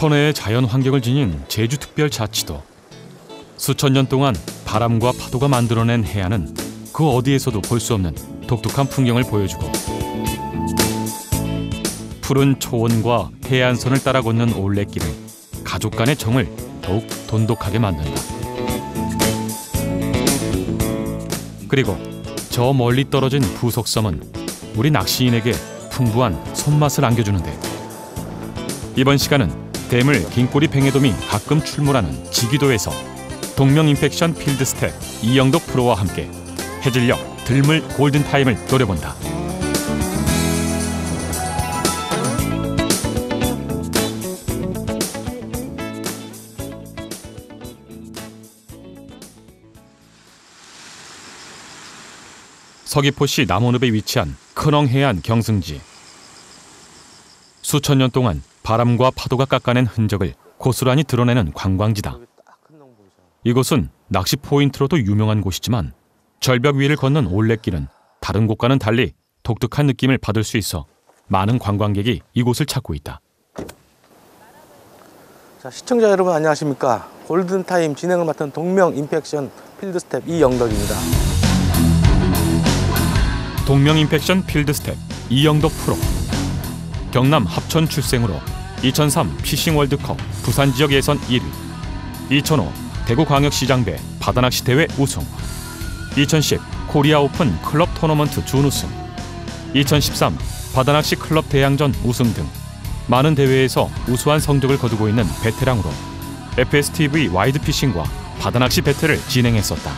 천혜의 자연 환경을 지닌 제주특별자치도. 수천 년 동안 바람과 파도가 만들어낸 해안은 그 어디에서도 볼 수 없는 독특한 풍경을 보여주고, 푸른 초원과 해안선을 따라 걷는 올레길은 가족 간의 정을 더욱 돈독하게 만든다. 그리고 저 멀리 떨어진 부속섬은 우리 낚시인에게 풍부한 손맛을 안겨주는데, 이번 시간은 대물 긴꼬리 뱅에돔이 가끔 출몰하는 지기도에서 동명 인펙션 필드 스텝 이영덕 프로와 함께 해질녘 들물 골든타임을 노려본다. 서귀포시 남원읍에 위치한 큰엉해안 경승지. 수천 년 동안 바람과 파도가 깎아낸 흔적을 고스란히 드러내는 관광지다. 이곳은 낚시 포인트로도 유명한 곳이지만 절벽 위를 걷는 올레길은 다른 곳과는 달리 독특한 느낌을 받을 수 있어 많은 관광객이 이곳을 찾고 있다. 자, 시청자 여러분 안녕하십니까? 골든타임 진행을 맡은 동명 인펙션 필드 스텝 이영덕입니다. 동명 인펙션 필드 스텝 이영덕 프로. 경남 합천 출생으로 2003 피싱 월드컵 부산 지역 예선 1위, 2005 대구광역시장배 바다낚시 대회 우승, 2010 코리아 오픈 클럽 토너먼트 준우승, 2013 바다낚시 클럽 대항전 우승 등 많은 대회에서 우수한 성적을 거두고 있는 베테랑으로 FSTV 와이드 피싱과 바다낚시 배틀을 진행했었다.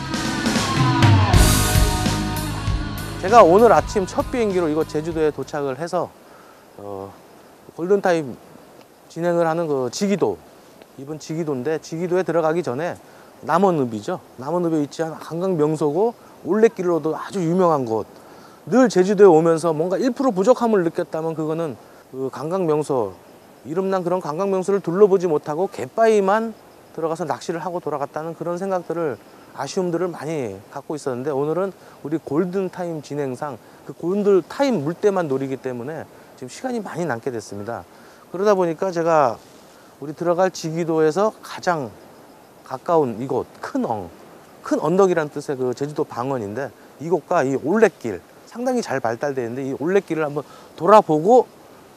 제가 오늘 아침 첫 비행기로 이곳 제주도에 도착을 해서 골든타임 진행을 하는 그 지기도, 이번 지기도인데, 지기도에 들어가기 전에 남원읍이죠. 남원읍에 위치한 관광 명소고 올레길로도 아주 유명한 곳. 늘 제주도에 오면서 뭔가 1% 부족함을 느꼈다면 그거는 그 관광 명소, 이름난 그런 관광 명소를 둘러보지 못하고 갯바위만 들어가서 낚시를 하고 돌아갔다는 그런 생각들을, 아쉬움들을 많이 갖고 있었는데, 오늘은 우리 골든타임 진행상 그 골든타임 물때만 노리기 때문에 지금 시간이 많이 남게 됐습니다. 그러다 보니까 제가 우리 들어갈 지기도에서 가장 가까운 이곳 큰 언덕이라는 뜻의 그 제주도 방언인데, 이곳과 이 올레길 상당히 잘 발달되어 있는데, 이 올레길을 한번 돌아보고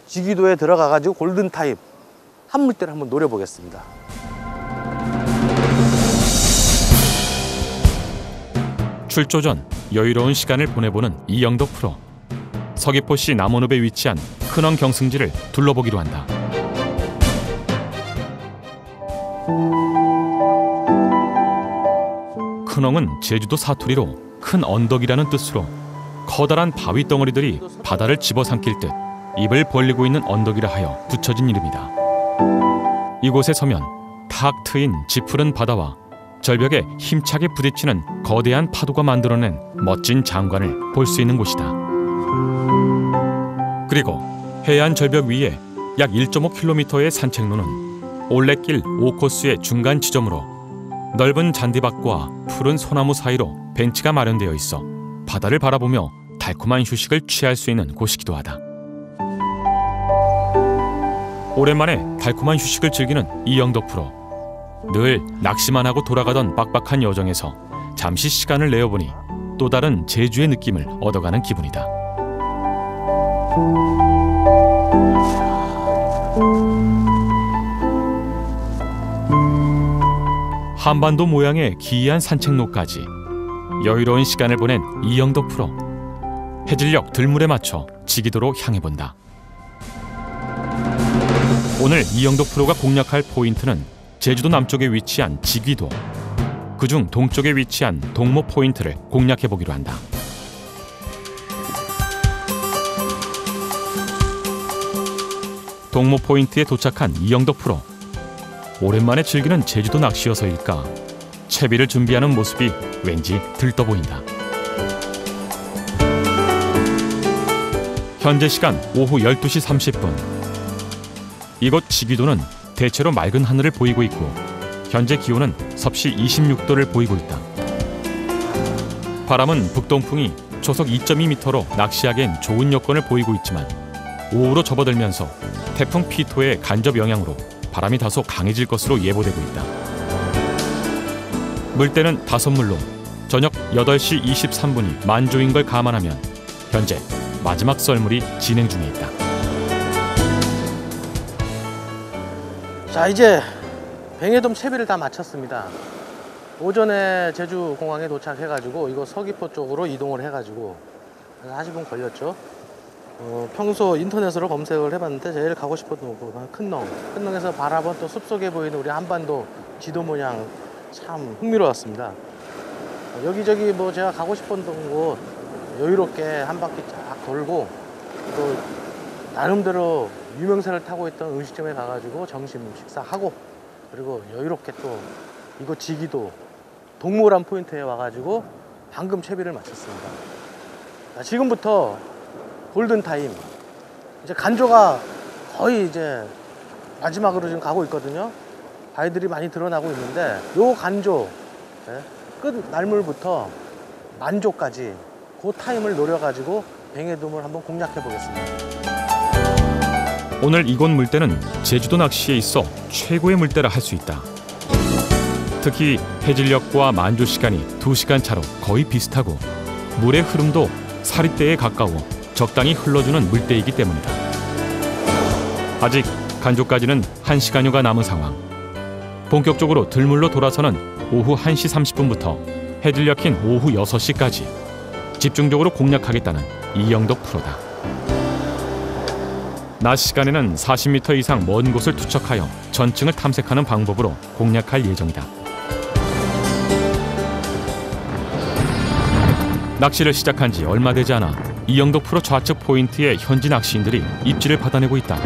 지기도에 들어가 가지고 골든타임 한 물때를 한번 노려보겠습니다. 출조 전 여유로운 시간을 보내보는 이영덕 프로. 서귀포시 남원읍에 위치한 큰엉 경승지를 둘러보기로 한다. 큰엉은 제주도 사투리로 큰 언덕이라는 뜻으로 커다란 바위 덩어리들이 바다를 집어삼킬 듯 입을 벌리고 있는 언덕이라 하여 붙여진 이름이다. 이곳에 서면 탁 트인 짙푸른 바다와 절벽에 힘차게 부딪히는 거대한 파도가 만들어낸 멋진 장관을 볼 수 있는 곳이다. 그리고 해안 절벽 위에 약 1.5km의 산책로는 올레길 5코스의 중간 지점으로 넓은 잔디밭과 푸른 소나무 사이로 벤치가 마련되어 있어 바다를 바라보며 달콤한 휴식을 취할 수 있는 곳이기도 하다. 오랜만에 달콤한 휴식을 즐기는 이영덕 프로. 늘 낚시만 하고 돌아가던 빡빡한 여정에서 잠시 시간을 내어보니 또 다른 제주의 느낌을 얻어가는 기분이다. 한반도 모양의 기이한 산책로까지 여유로운 시간을 보낸 이영덕 프로. 해질녘 들물에 맞춰 지기도로 향해본다. 오늘 이영덕 프로가 공략할 포인트는 제주도 남쪽에 위치한 지기도, 그중 동쪽에 위치한 동모 포인트를 공략해보기로 한다. 동모 포인트에 도착한 이영덕 프로. 오랜만에 즐기는 제주도 낚시여서일까 채비를 준비하는 모습이 왠지 들떠 보인다. 현재 시간 오후 12시 30분. 이곳 지기도는 대체로 맑은 하늘을 보이고 있고 현재 기온은 섭씨 26도를 보이고 있다. 바람은 북동풍이 초속 2.2m로 낚시하기엔 좋은 여건을 보이고 있지만 오후로 접어들면서 태풍 피토의 간접 영향으로 바람이 다소 강해질 것으로 예보되고 있다. 물때는 5물로 저녁 8시 23분이 만조인 걸 감안하면 현재 마지막 썰물이 진행 중에 있다. 자, 이제 뱅에돔 채비를 다 마쳤습니다. 오전에 제주공항에 도착해가지고 이거 서귀포 쪽으로 이동을 해가지고 40분 걸렸죠. 평소 인터넷으로 검색을 해봤는데 제일 가고 싶었던 곳은 큰농에서 바라본 또 숲속에 보이는 우리 한반도 지도 모양 참 흥미로웠습니다. 여기저기 뭐 제가 가고 싶었던 곳 여유롭게 한 바퀴 쫙 돌고 또 나름대로 유명세를 타고 있던 음식점에 가가지고 점심 식사하고 그리고 여유롭게 또 이곳 지기도 동물원 포인트에 와가지고 방금 채비를 마쳤습니다. 자, 지금부터 골든타임. 이제 간조가 거의 이제 마지막으로 지금 가고 있거든요. 바위들이 많이 드러나고 있는데 요 간조 끝 날물부터 만조까지 그 타임을 노려가지고 뱅에돔을 한번 공략해 보겠습니다. 오늘 이곳 물때는 제주도 낚시에 있어 최고의 물때라 할 수 있다. 특히 해질녘과 만조 시간이 2시간 차로 거의 비슷하고 물의 흐름도 사리대에 가까워 적당히 흘러주는 물때이기 때문이다. 아직 간조까지는 1시간여가 남은 상황. 본격적으로 들물로 돌아서는 오후 1시 30분부터 해질녘인 오후 6시까지 집중적으로 공략하겠다는 이영덕 프로다. 낮 시간에는 40m 이상 먼 곳을 투척하여 전층을 탐색하는 방법으로 공략할 예정이다. 낚시를 시작한 지 얼마 되지 않아 이영덕 프로 좌측 포인트의 현지 낚시인들이 입질을 받아내고 있다.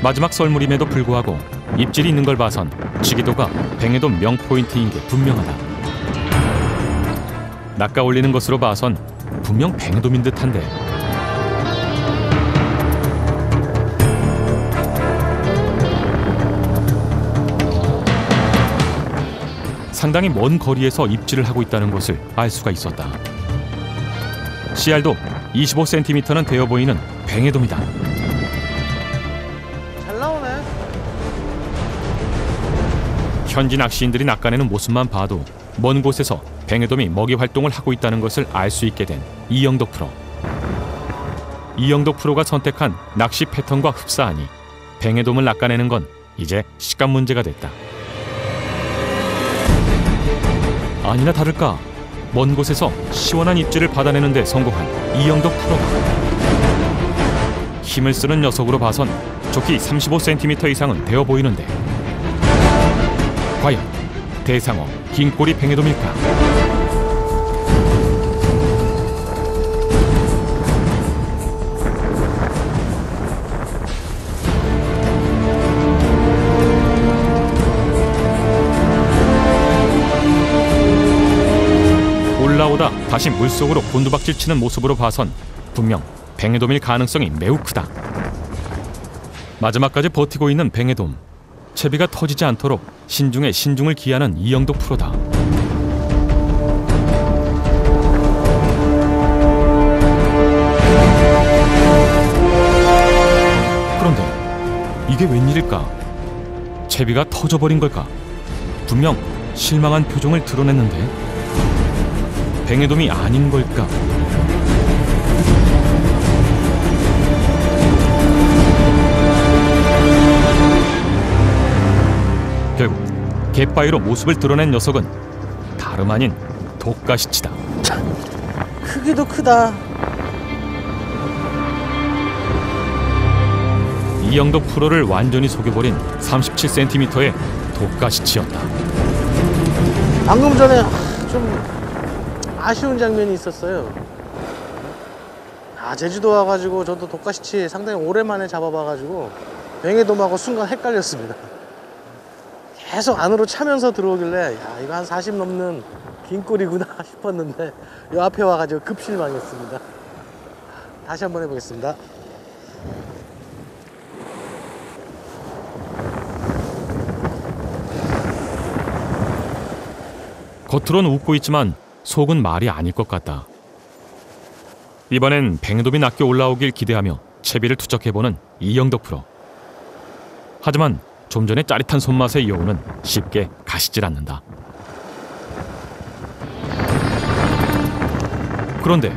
마지막 썰물임에도 불구하고 입질이 있는 걸 봐선 지기도가 뱅에돔 명포인트인 게 분명하다. 낚아 올리는 것으로 봐선 분명 뱅에돔인 듯한데 상당히 먼 거리에서 입질을 하고 있다는 것을 알 수가 있었다. CR도 25cm는 되어 보이는 뱅에돔이다. 잘 나오네. 현지 낚시인들이 낚아내는 모습만 봐도 먼 곳에서 뱅에돔이 먹이 활동을 하고 있다는 것을 알 수 있게 된 이영덕 프로. 이영덕 프로가 선택한 낚시 패턴과 흡사하니 뱅에돔을 낚아내는 건 이제 시간 문제가 됐다. 아니나 다를까 먼 곳에서 시원한 입질을 받아내는 데 성공한 이영덕 프로가 힘을 쓰는 녀석으로 봐선 좋기 35cm 이상은 되어 보이는데 과연 대상어 긴꼬리 뱅에돔일까? 올라오다 다시 물속으로 곤두박질 치는 모습으로 봐선 분명 뱅에돔일 가능성이 매우 크다. 마지막까지 버티고 있는 뱅에돔. 채비가 터지지 않도록 신중에 신중을 기하는 이영덕 프로다. 그런데 이게 웬일일까? 채비가 터져버린 걸까? 분명 실망한 표정을 드러냈는데 뱅에돔이 아닌 걸까? 결국 갯바위로 모습을 드러낸 녀석은 다름 아닌 독가시치다. 크기도 크다. 이영덕 프로를 완전히 속여버린 37cm의 독가시치였다. 방금 전에 좀 아쉬운 장면이 있었어요. 제주도 와가지고 저도 독가시치 상당히 오랜만에 잡아봐가지고 뱅에돔하고 순간 헷갈렸습니다. 계속 안으로 차면서 들어오길래 이거 한 40 넘는 긴 꼬리구나 싶었는데 요 앞에 와가지고 급 실망했습니다. 다시 한번 해보겠습니다. 겉으로는 웃고 있지만 속은 말이 아닐 것 같다. 이번엔 뱅에돔이 낚여 올라오길 기대하며 채비를 투척해보는 이영덕 프로. 하지만 좀 전에 짜릿한 손맛의 여우는 쉽게 가시질 않는다. 그런데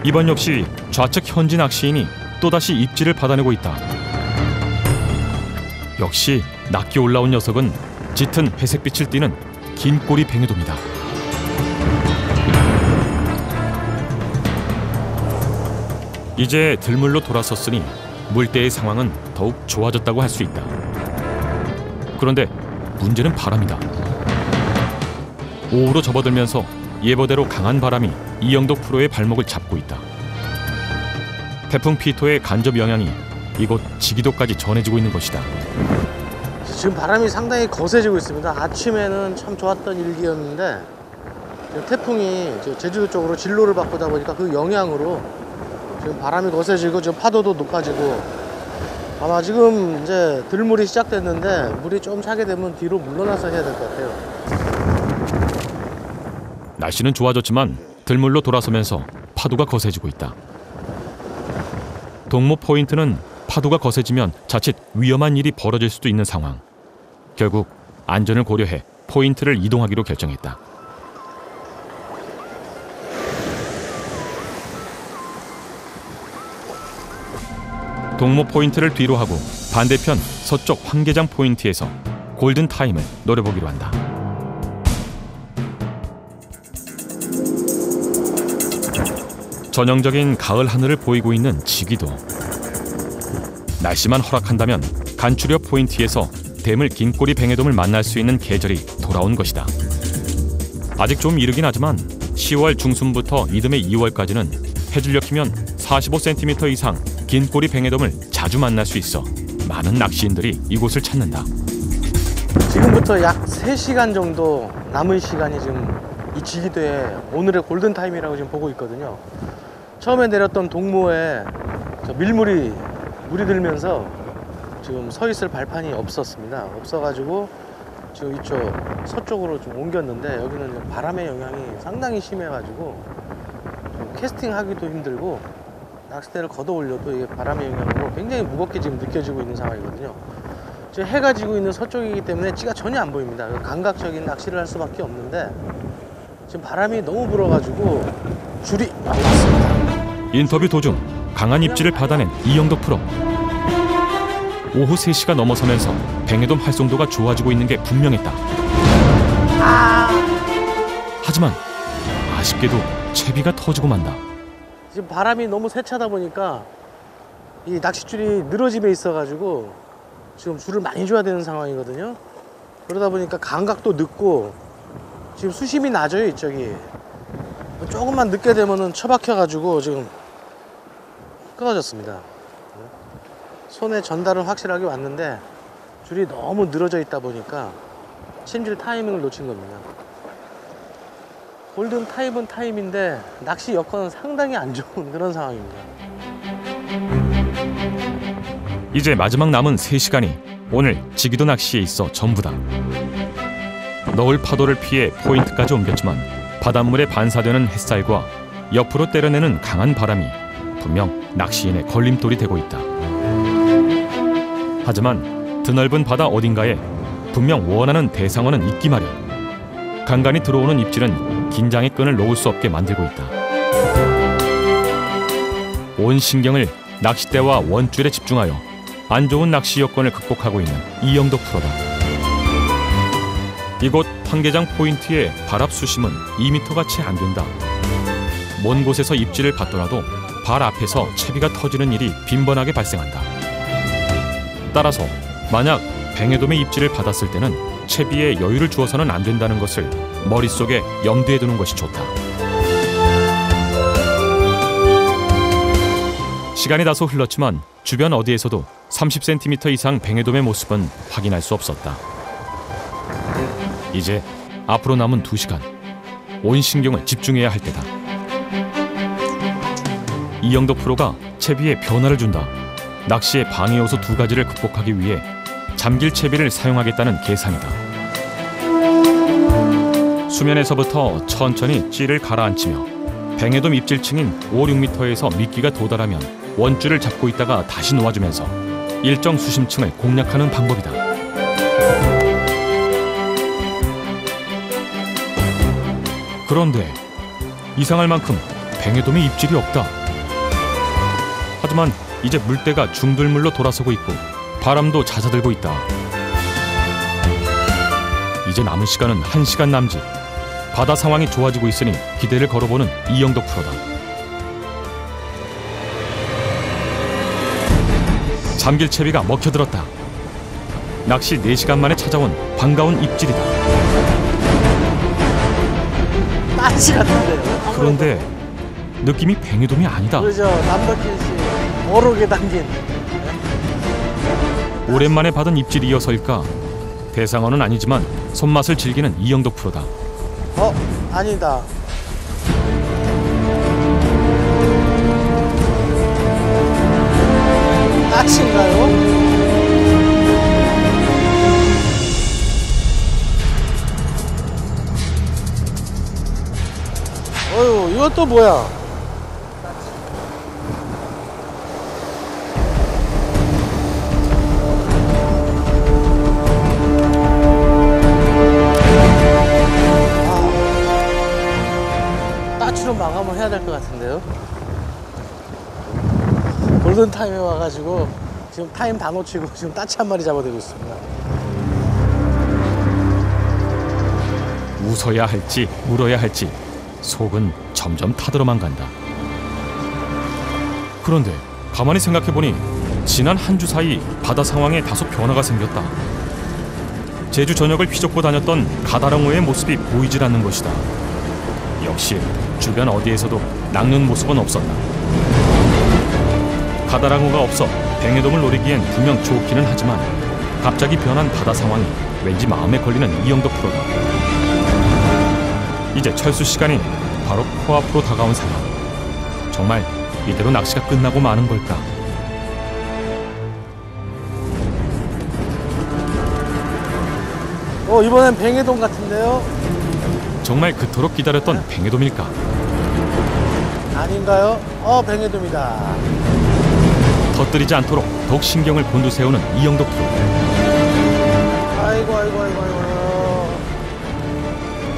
이번 역시 좌측 현지 낚시인이 또다시 입질을 받아내고 있다. 역시 낚여 올라온 녀석은 짙은 회색빛을 띠는 긴 꼬리 뱅에돔이다. 이제 들물로 돌아섰으니 물때의 상황은 더욱 좋아졌다고 할 수 있다. 그런데 문제는 바람이다. 오후로 접어들면서 예보대로 강한 바람이 이영덕 프로의 발목을 잡고 있다. 태풍 피토의 간접 영향이 이곳 지기도까지 전해지고 있는 것이다. 지금 바람이 상당히 거세지고 있습니다. 아침에는 참 좋았던 일기였는데 태풍이 제주도 쪽으로 진로를 바꾸다 보니까 그 영향으로 지금 바람이 거세지고 지금 파도도 높아지고 아마 지금 이제 들물이 시작됐는데 물이 좀 차게 되면 뒤로 물러나서 해야 될 것 같아요. 날씨는 좋아졌지만 들물로 돌아서면서 파도가 거세지고 있다. 동모 포인트는 파도가 거세지면 자칫 위험한 일이 벌어질 수도 있는 상황. 결국 안전을 고려해 포인트를 이동하기로 결정했다. 동모 포인트를 뒤로 하고 반대편 서쪽 황계장 포인트에서 골든타임을 노려보기로 한다. 전형적인 가을 하늘을 보이고 있는 지기도. 날씨만 허락한다면 간추려 포인트에서 대물 긴꼬리 뱅에돔을 만날 수 있는 계절이 돌아온 것이다. 아직 좀 이르긴 하지만 10월 중순부터 이듬해 2월까지는 해질녘이면 45cm 이상 긴꼬리 뱅에돔을 자주 만날 수 있어 많은 낚시인들이 이곳을 찾는다. 지금부터 약 3시간 정도 남은 시간이 지금 이 지기도에 오늘의 골든타임이라고 지금 보고 있거든요. 처음에 내렸던 동모에 물이 들면서 지금 서 있을 발판이 없었습니다. 없어가지고 지금 이쪽 서쪽으로 좀 옮겼는데 여기는 바람의 영향이 상당히 심해가지고 좀 캐스팅하기도 힘들고 낚싯대를 걷어 올려도 이게 바람의 영향으로 굉장히 무겁게 지금 느껴지고 있는 상황이거든요. 지금 해가 지고 있는 서쪽이기 때문에 찌가 전혀 안 보입니다. 감각적인 낚시를 할 수밖에 없는데 지금 바람이 너무 불어가지고 줄이 나왔습니다. 인터뷰 도중 강한 입질을 받아낸 이영덕 프로. 오후 3시가 넘어서면서 뱅에돔 활성도가 좋아지고 있는 게 분명했다. 하지만 아쉽게도 채비가 터지고 만다. 지금 바람이 너무 세차다 보니까 이 낚싯줄이 늘어짐에 있어가지고 지금 줄을 많이 줘야 되는 상황이거든요. 그러다 보니까 감각도 늦고 지금 수심이 낮아요. 이쪽이 조금만 늦게 되면은 처박혀가지고 지금 끊어졌습니다. 손에 전달은 확실하게 왔는데 줄이 너무 늘어져 있다 보니까 침질 타이밍을 놓친 겁니다. 골든 타임은 타임인데 낚시 여건은 상당히 안 좋은 그런 상황입니다. 이제 마지막 남은 3시간이 오늘 지기도 낚시에 있어 전부다. 너울 파도를 피해 포인트까지 옮겼지만 바닷물에 반사되는 햇살과 옆으로 때려내는 강한 바람이 분명 낚시인의 걸림돌이 되고 있다. 하지만 드넓은 바다 어딘가에 분명 원하는 대상어는 있기 마련. 간간히 들어오는 입질은 긴장의 끈을 놓을 수 없게 만들고 있다. 온 신경을 낚싯대와 원줄에 집중하여 안 좋은 낚시 여건을 극복하고 있는 이영덕 프로다. 이곳 황계장 포인트의 발압 수심은 2m가 채 안 된다. 먼 곳에서 입질을 받더라도 발 앞에서 채비가 터지는 일이 빈번하게 발생한다. 따라서 만약 뱅에돔의 입질을 받았을 때는 채비에 여유를 주어서는 안 된다는 것을 머릿속에 염두에 두는 것이 좋다. 시간이 다소 흘렀지만 주변 어디에서도 30cm 이상 뱅에돔의 모습은 확인할 수 없었다. 이제 앞으로 남은 2시간, 온 신경을 집중해야 할 때다. 이영덕 프로가 채비에 변화를 준다. 낚시의 방해 요소 2가지를 극복하기 위해 잠길 채비를 사용하겠다는 계산이다. 수면에서부터 천천히 찌를 가라앉히며 뱅에돔 입질층인 5, 6m에서 미끼가 도달하면 원줄을 잡고 있다가 다시 놓아주면서 일정 수심층을 공략하는 방법이다. 그런데 이상할 만큼 뱅에돔의 입질이 없다. 하지만 이제 물때가 중들물로 돌아서고 있고 바람도 잦아들고 있다. 이제 남은 시간은 1시간 남짓. 바다 상황이 좋아지고 있으니 기대를 걸어보는 이영덕 프로다. 잠길 채비가 먹혀들었다. 낚시 4시간 만에 찾아온 반가운 입질이다. 따시 같은데요? 그런데 느낌이 뱅에돔이 아니다. 그러죠. 남덕진 씨 모르게 당긴. 오랜만에 받은 입질이어서일까? 대상어는 아니지만 손맛을 즐기는 이영덕 프로다. 아니다. 낚시인가요? 어휴, 이것도 뭐야? 따치로 마감을 해야 될 것 같은데요. 골든타임에 와가지고 지금 타임 다 놓치고 지금 따치 한 마리 잡아대고 있습니다. 웃어야 할지 울어야 할지 속은 점점 타들어만 간다. 그런데 가만히 생각해보니 지난 한 주 사이 바다 상황에 다소 변화가 생겼다. 제주 전역을 휘젓고 다녔던 가다랑어의 모습이 보이질 않는 것이다. 역시 주변 어디에서도 낚는 모습은 없었다. 가다랑어가 없어 뱅에돔을 노리기엔 분명 좋기는 하지만 갑자기 변한 바다 상황이 왠지 마음에 걸리는 이영덕 프로다. 이제 철수 시간이 바로 코앞으로 다가온 상황. 정말 이대로 낚시가 끝나고 마는 걸까? 이번엔 뱅에돔 같은데요? 정말 그토록 기다렸던 뱅에돔일까? 아닌가요? 뱅에돔이다. 터뜨리지 않도록 더욱 신경을 곤두세우는 이영덕 프로. 아이고.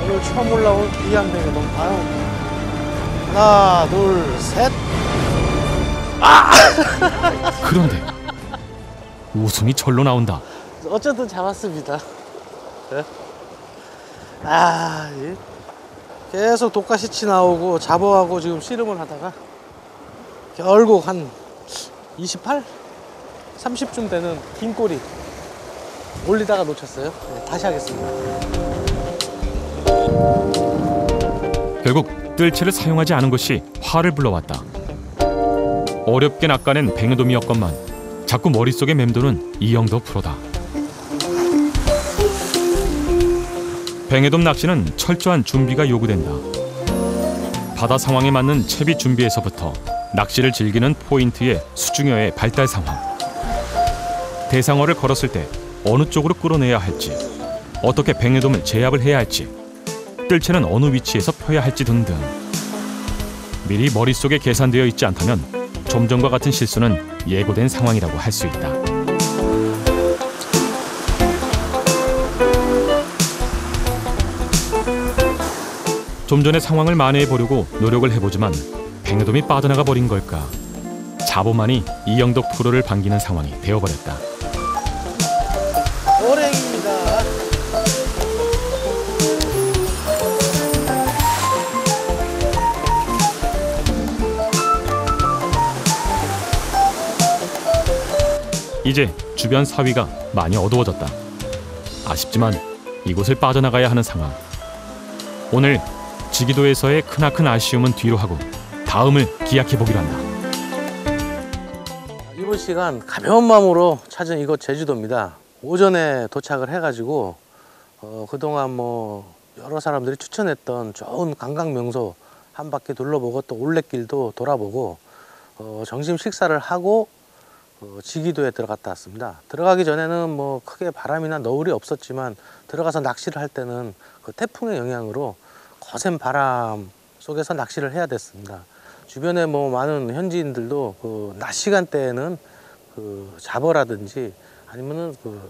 오늘 처음 올라온 귀한 뱅에돔. 아유. 하나, 둘, 셋. 그런데 웃음이 절로 나온다. 어쨌든 잡았습니다. 네? 계속 독가시치 나오고 잡어하고 지금 씨름을 하다가 결국 한 28? 30쯤 되는 긴 꼬리 올리다가 놓쳤어요. 네, 다시 하겠습니다. 결국 뜰채를 사용하지 않은 것이 화를 불러왔다. 어렵게 낚아낸 뱅에돔이었건만 자꾸 머릿속에 맴도는 이영덕 프로다. 뱅에돔 낚시는 철저한 준비가 요구된다. 바다 상황에 맞는 채비 준비에서부터 낚시를 즐기는 포인트의 수중어의 발달 상황, 대상어를 걸었을 때 어느 쪽으로 끌어내야 할지, 어떻게 뱅에돔을 제압을 해야 할지, 뜰채는 어느 위치에서 펴야 할지 등등 미리 머릿속에 계산되어 있지 않다면 좀 전과 같은 실수는 예고된 상황이라고 할 수 있다. 좀 전의 상황을 만회해 보려고 노력을 해보지만 뱅에돔이 빠져나가 버린 걸까. 자보만이 이영덕 프로를 반기는 상황이 되어버렸다. 오랭입니다. 이제 주변 사위가 많이 어두워졌다. 아쉽지만 이곳을 빠져나가야 하는 상황. 오늘 지기도에서의 크나큰 아쉬움은 뒤로 하고 다음을 기약해보기로 한다. 이번 시간 가벼운 마음으로 찾은 이곳 제주도입니다. 오전에 도착을 해가지고 그동안 여러 사람들이 추천했던 좋은 관광 명소 한 바퀴 둘러보고 또 올레길도 돌아보고 점심 식사를 하고 지기도에 들어갔다 왔습니다. 들어가기 전에는 크게 바람이나 너울이 없었지만 들어가서 낚시를 할 때는 그 태풍의 영향으로 거센 바람 속에서 낚시를 해야 됐습니다. 주변에 많은 현지인들도 낮 시간대에는 그 잡어라든지 아니면은 그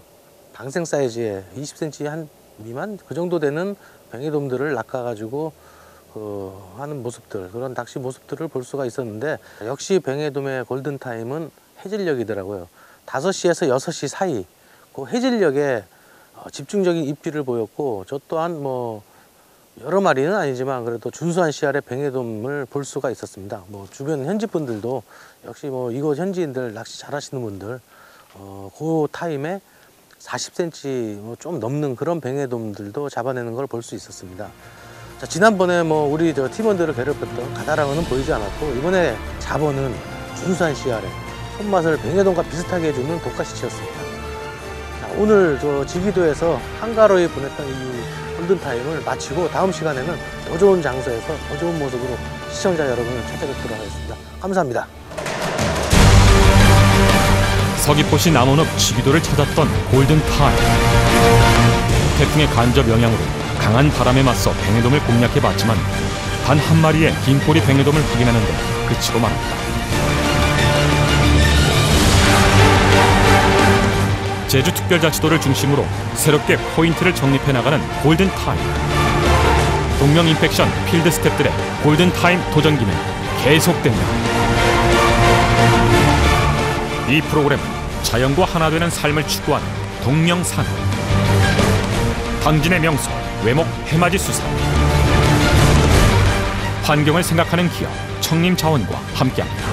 방생 사이즈의 20cm 한 미만 그 정도 되는 뱅에돔들을 낚아가지고 하는 모습들, 그런 낚시 모습들을 볼 수가 있었는데, 역시 뱅에돔의 골든타임은 해질녘이더라고요. 5시에서 6시 사이 그 해질녘에 집중적인 입질을 보였고, 저 또한 뭐 여러 마리는 아니지만 그래도 준수한 씨알의 뱅에돔을 볼 수가 있었습니다. 뭐 주변 현지 분들도 역시 뭐 이곳 현지인들 낚시 잘하시는 분들 그 타임에 40cm 좀 넘는 그런 뱅에돔들도 잡아내는 걸 볼 수 있었습니다. 자, 지난번에 뭐 우리 저 팀원들을 괴롭혔던 가다랑어는 보이지 않았고, 이번에 잡어는 준수한 씨알에 손맛을 뱅에돔과 비슷하게 해주는 독가시치였습니다. 자, 오늘 저 지기도에서 한가로이 보냈던 이 골든타임을 마치고 다음 시간에는 더 좋은 장소에서 더 좋은 모습으로 시청자 여러분을 찾아뵙도록 하겠습니다. 감사합니다. 서귀포시 남원읍 지기도를 찾았던 골든타임. 태풍의 간접 영향으로 강한 바람에 맞서 뱅에돔을 공략해봤지만 단 한 마리의 긴 꼬리 뱅에돔을 확인하는데 그치고 말았다. 제주특별자치도를 중심으로 새롭게 포인트를 정립해 나가는 골든타임. 동명 인펙션 필드 스태프들의 골든타임 도전기는 계속된다. 이 프로그램은 자연과 하나 되는 삶을 추구하는 동명산, 당진의 명소 외목 해맞이 수산, 환경을 생각하는 기업 청림자원과 함께합니다.